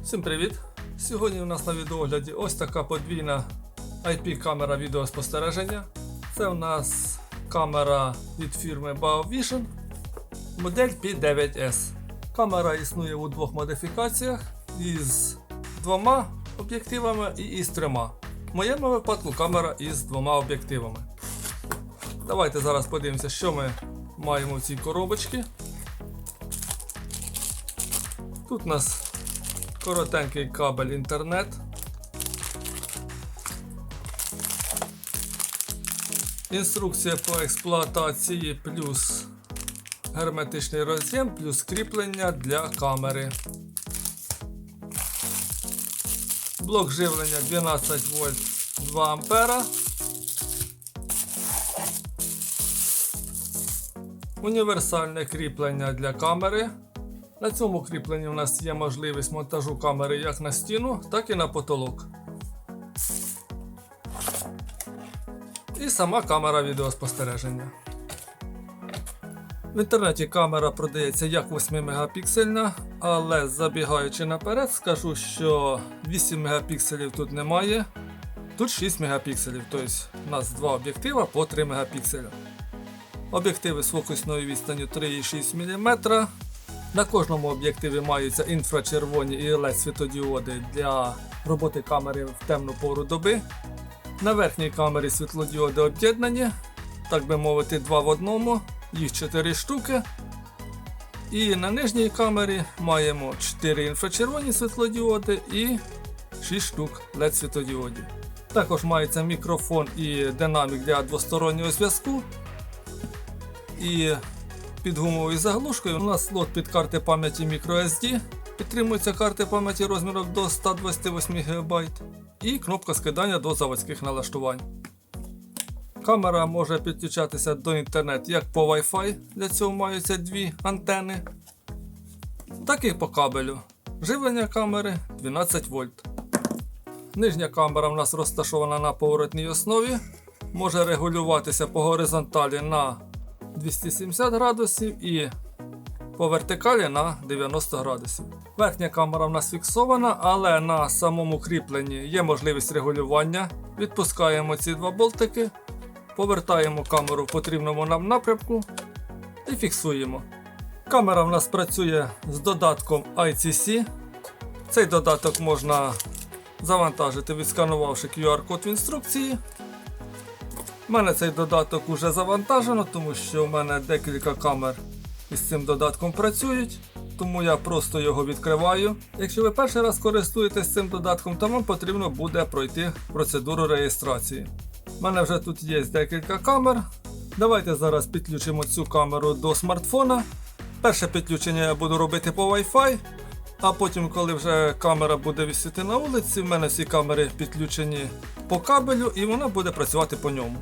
Всім привіт! Сьогодні у нас на відеогляді ось така подвійна IP-камера відеоспостереження. Це у нас камера від фірми BioVision, модель P9S. Камера існує у двох модифікаціях, із двома об'єктивами і із трьома. В моєму випадку камера із двома об'єктивами. Давайте зараз подивимося, що ми маємо в цій коробочці. Тут у нас коротенький кабель інтернет. Інструкція по експлуатації плюс герметичний роз'єм плюс кріплення для камери. Блок живлення 12 вольт 2 ампера. Універсальне кріплення для камери. На цьому кріпленні у нас є можливість монтажу камери як на стіну, так і на потолок. І сама камера відеоспостереження. В інтернеті камера продається як 8 мегапіксельна, але забігаючи наперед, скажу, що 8 мегапікселів тут немає. Тут 6 мегапікселів, тобто у нас два об'єктива по 3 мегапікселя. Об'єктиви з фокусною відстанню 3,6 мм. На кожному об'єктиві маються інфрачервоні і LED світлодіоди для роботи камери в темну пору доби. На верхній камері світлодіоди об'єднані, так би мовити, 2 в одному, їх 4 штуки. І на нижній камері маємо 4 інфрачервоні світлодіоди і 6 штук LED світлодіодів. Також мається мікрофон і динамік для двостороннього зв'язку. І під гумовою заглушкою у нас слот під карти пам'яті microSD, підтримуються карти пам'яті розміром до 128 ГБ і кнопка скидання до заводських налаштувань. Камера може підключатися до інтернету як по Wi-Fi, для цього маються дві антени, так і по кабелю. Живлення камери 12 вольт. Нижня камера у нас розташована на поворотній основі, може регулюватися по горизонталі на 270 градусів і по вертикалі на 90 градусів. Верхня камера в нас фіксована, але на самому кріпленні є можливість регулювання. Відпускаємо ці два болтики, повертаємо камеру в потрібному нам напрямку і фіксуємо. Камера в нас працює з додатком ICC. Цей додаток можна завантажити, відсканувавши QR-код в інструкції. У мене цей додаток вже завантажено, тому що в мене декілька камер із цим додатком працюють, тому я просто його відкриваю. Якщо ви перший раз користуєтесь цим додатком, то вам потрібно буде пройти процедуру реєстрації. У мене вже тут є декілька камер. Давайте зараз підключимо цю камеру до смартфона. Перше підключення я буду робити по Wi-Fi, а потім, коли вже камера буде висіти на вулиці, в мене всі камери підключені по кабелю і вона буде працювати по ньому.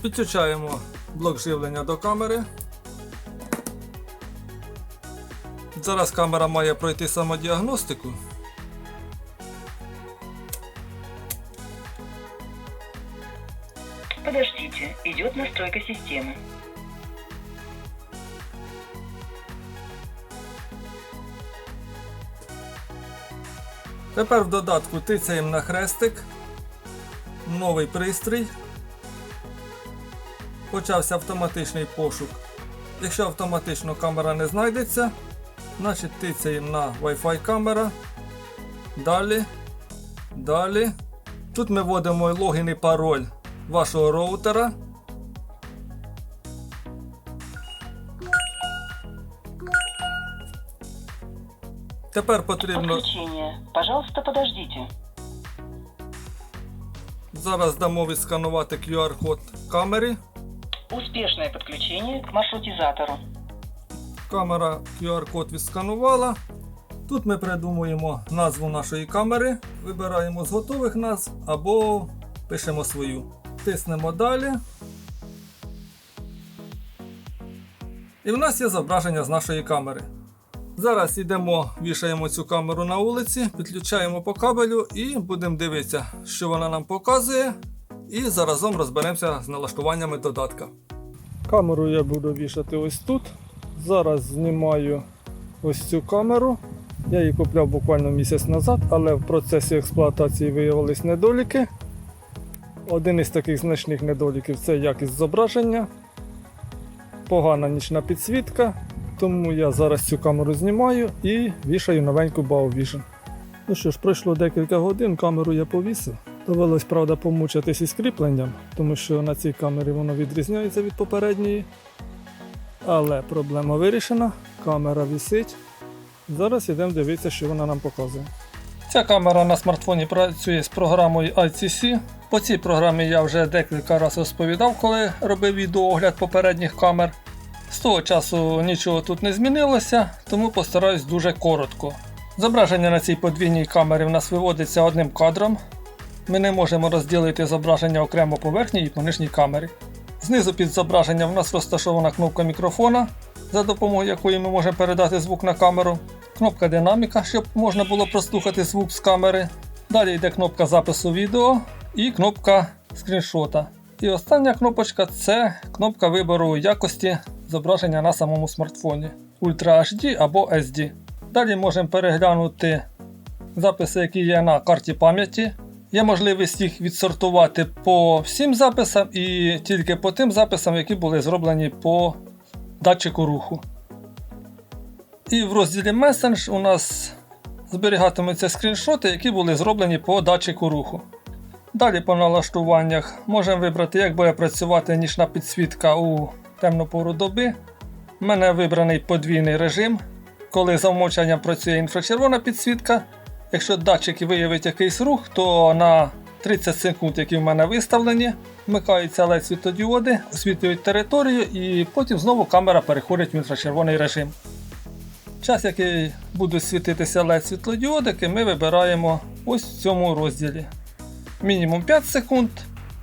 Підключаємо блок живлення до камери. Зараз камера має пройти самодіагностику. Подождите, идет настройка системы. Тепер в додатку тицяємо на хрестик. Новий пристрій. Почався автоматичний пошук. Якщо автоматично камера не знайдеться, значить тицяємо на Wi-Fi камера. Далі. Далі. Тут ми вводимо логін і пароль вашого роутера. Тепер потрібно... Подключение. Пожалуйста, подождите. Зараз дамо відсканувати QR-код камері. Успешное подключение к маршрутизатору. Камера QR-код відсканувала. Тут ми придумуємо назву нашої камери, вибираємо з готових назв або пишемо свою. Тиснемо далі. І в нас є зображення з нашої камери. Зараз йдемо, вішаємо цю камеру на вулиці, підключаємо по кабелю і будемо дивитися, що вона нам показує. І заразом розберемося з налаштуваннями додатка. Камеру я буду вішати ось тут. Зараз знімаю ось цю камеру. Я її купляв буквально місяць назад, але в процесі експлуатації виявились недоліки. Один із таких значних недоліків – це якість зображення, погана нічна підсвітка, тому я зараз цю камеру знімаю і вішаю новеньку BauVision. Ну що ж, пройшло декілька годин, камеру я повісив. Довелось, правда, помучитись із кріпленням, тому що на цій камері воно відрізняється від попередньої. Але проблема вирішена, камера висить. Зараз йдемо дивитися, що вона нам показує. Ця камера на смартфоні працює з програмою ICC. По цій програмі я вже декілька разів розповідав, коли робив відеоогляд попередніх камер. З того часу нічого тут не змінилося, тому постараюсь дуже коротко. Зображення на цій подвійній камері в нас виводиться одним кадром. Ми не можемо розділити зображення окремо по верхній і по нижній камері. Знизу під зображенням в нас розташована кнопка мікрофона, за допомогою якої ми можемо передати звук на камеру. Кнопка динаміка, щоб можна було прослухати звук з камери. Далі йде кнопка запису відео і кнопка скріншота. І остання кнопочка – це кнопка вибору якості зображення на самому смартфоні. Ultra HD або SD. Далі можемо переглянути записи, які є на карті пам'яті. Є можливість їх відсортувати по всім записам і тільки по тим записам, які були зроблені по датчику руху. І в розділі Message у нас зберігатимуться скріншоти, які були зроблені по датчику руху. Далі по налаштуваннях можемо вибрати, як буде працювати нічна підсвітка у темну пору доби. У мене вибраний подвійний режим, коли за вмовчанням працює інфрачервона підсвітка. Якщо датчик виявить якийсь рух, то на 30 секунд, які в мене виставлені, вмикаються LED світлодіоди, освітлюють територію і потім знову камера переходить в інфрачервоний режим. Час, який будуть світитися LED світлодіодики, ми вибираємо ось в цьому розділі. Мінімум 5 секунд,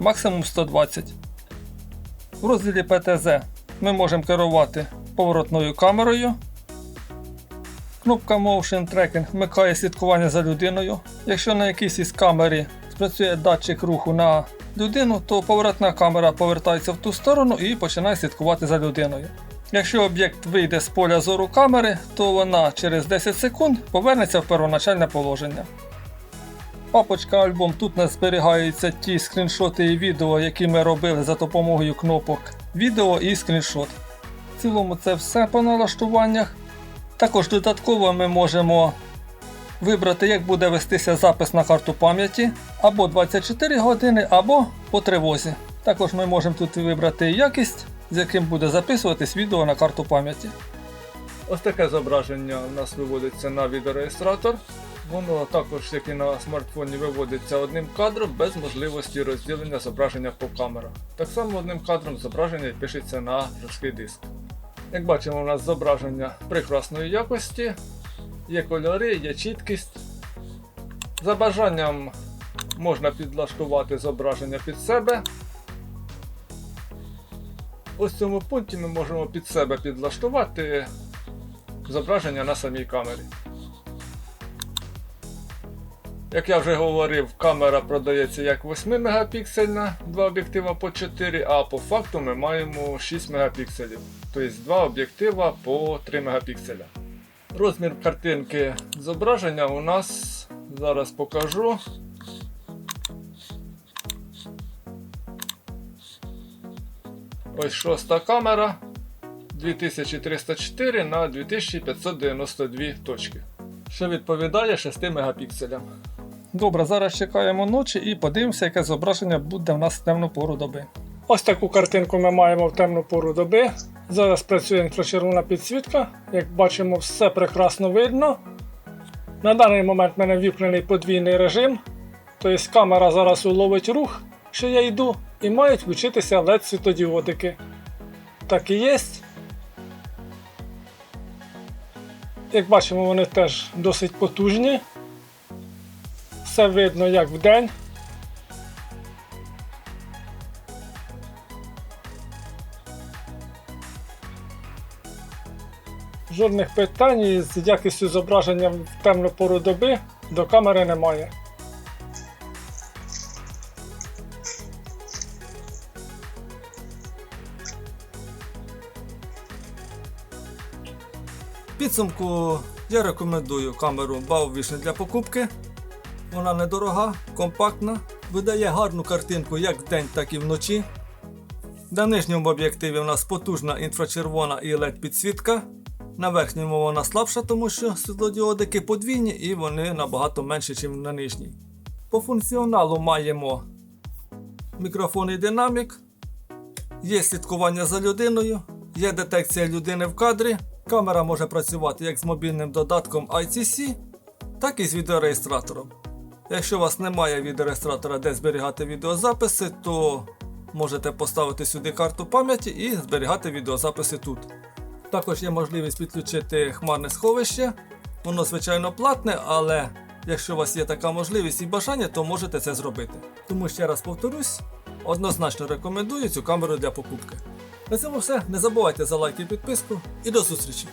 максимум 120. В розділі PTZ ми можемо керувати поворотною камерою. Кнопка Motion Tracking вмикає слідкування за людиною. Якщо на якійсь із камері спрацює датчик руху на людину, то поворотна камера повертається в ту сторону і починає слідкувати за людиною. Якщо об'єкт вийде з поля зору камери, то вона через 10 секунд повернеться в первоначальне положення. Папочка альбом, тут у нас зберігаються ті скріншоти і відео, які ми робили за допомогою кнопок відео і скріншот. В цілому це все по налаштуваннях. Також додатково ми можемо вибрати, як буде вестися запис на карту пам'яті, або 24 години, або по тривозі. Також ми можемо тут вибрати якість, з яким буде записуватись відео на карту пам'яті. Ось таке зображення у нас виводиться на відеореєстратор. Воно також, як і на смартфоні, виводиться одним кадром без можливості розділення зображення по камерах. Так само одним кадром зображення пишеться на жорсткий диск. Як бачимо, у нас зображення прекрасної якості, є кольори, є чіткість. За бажанням можна підлаштувати зображення під себе. Ось в цьому пункті ми можемо під себе підлаштувати зображення на самій камері. Як я вже говорив, камера продається як 8 мегапіксельна, два об'єктива по 4, а по факту ми маємо 6 мегапікселів. Тобто два об'єктива по 3 мегапікселя. Розмір картинки зображення у нас, зараз покажу. Ось шоста камера, 2304 на 2592 точки, що відповідає 6 мегапікселям. Добре, зараз чекаємо ночі і подивимося, яке зображення буде в нас в темну пору доби. Ось таку картинку ми маємо в темну пору доби. Зараз працює інфрачервона підсвітка. Як бачимо, все прекрасно видно. На даний момент в мене ввімкнений подвійний режим. Тобто камера зараз уловить рух, що я йду, і мають включитися LED світлодіодики. Так і є. Як бачимо, вони теж досить потужні. Все видно як вдень. Жодних питань із якістю зображення в темну пору доби до камери немає. В підсумку Я рекомендую камеру Bauvision для покупки. Вона недорога, компактна, видає гарну картинку як вдень, так і вночі. На нижньому об'єктиві у нас потужна інфрачервона і LED підсвітка. На верхньому вона слабша, тому що світлодіодики подвійні і вони набагато менші, ніж на нижній. По функціоналу маємо мікрофон і динамік, є слідкування за людиною, є детекція людини в кадрі. Камера може працювати як з мобільним додатком ITC, так і з відеореєстратором. Якщо у вас немає відеореєстратора, де зберігати відеозаписи, то можете поставити сюди карту пам'яті і зберігати відеозаписи тут. Також є можливість підключити хмарне сховище. Воно, звичайно, платне, але якщо у вас є така можливість і бажання, то можете це зробити. Тому ще раз повторюсь, однозначно рекомендую цю камеру для покупки. На цьому все. Не забувайте за лайк і підписку і до зустрічі!